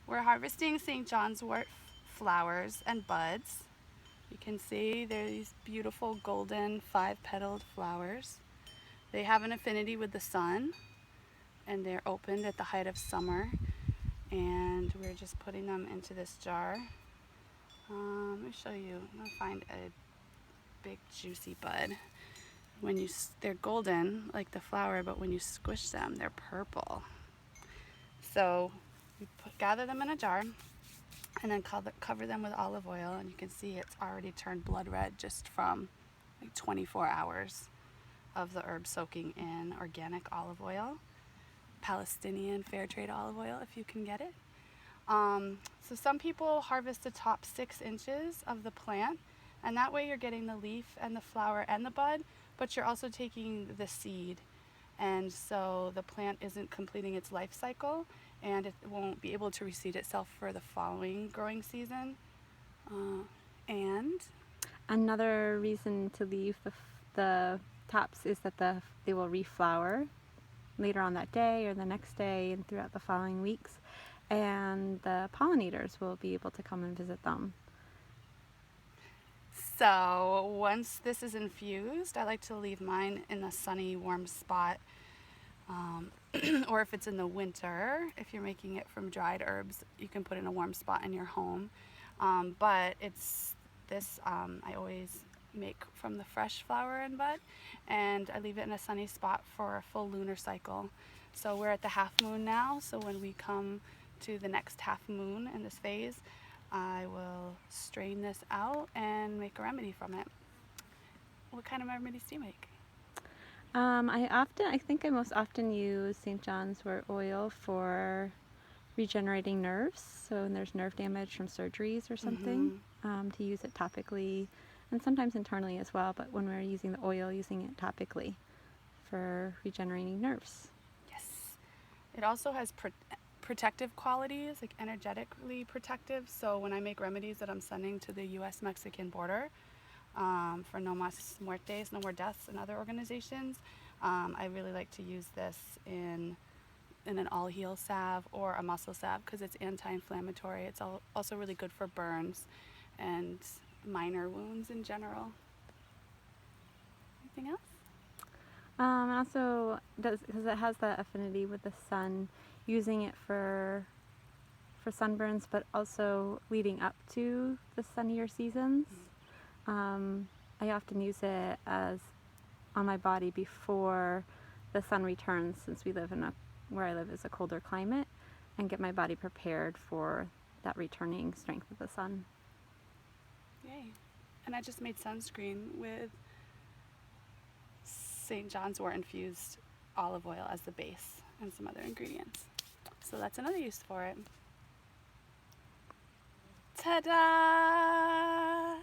We're harvesting St. John's wort flowers and buds. You can see they're these beautiful golden 5-petaled flowers. They have an affinity with the sun, and they're opened at the height of summer. And we're just putting them into this jar. Let me show you. I'm gonna find a big juicy bud. They're golden like the flower, but when you squish them, they're purple. So we gather them in a jar and then cover them with olive oil, and you can see it's already turned blood red just from like 24 hours of the herb soaking in organic olive oil, Palestinian fair trade olive oil if you can get it. So some people harvest the top 6 inches of the plant, and that way you're getting the leaf and the flower and the bud, but you're also taking the seed, and so the plant isn't completing its life cycle and it won't be able to reseed itself for the following growing season. And another reason to leave the tops is that they will reflower later on that day or the next day and throughout the following weeks, and the pollinators will be able to come and visit them. so once this is infused, I like to leave mine in a sunny, warm spot. Or if it's in the winter, if you're making it from dried herbs, you can put it in a warm spot in your home. But I always make from the fresh flower and bud, and I leave it in a sunny spot for a full lunar cycle. So we're at the half moon now, so when we come to the next half moon in this phase, I will strain this out and make a remedy from it. What kind of remedies do you make? I think I most often use St. John's wort oil for regenerating nerves. So when there's nerve damage from surgeries or something, to use it topically, and sometimes internally as well, but when we're using the oil, using it topically for regenerating nerves. Yes. It also has protective qualities, like energetically protective. So when I make remedies that I'm sending to the US-Mexican border, for No Mas Muertes, No More Deaths, and other organizations, I really like to use this in an all-heal salve or a muscle salve because it's anti-inflammatory. It's also really good for burns and minor wounds in general. Anything else? Also, because it has that affinity with the sun, using it for sunburns, but also leading up to the sunnier seasons. I often use it as on my body before the sun returns, since we live where I live is a colder climate, and get my body prepared for that returning strength of the sun. Yay. And I just made sunscreen with St. John's wort infused olive oil as the base and some other ingredients. So that's another use for it. Ta-da!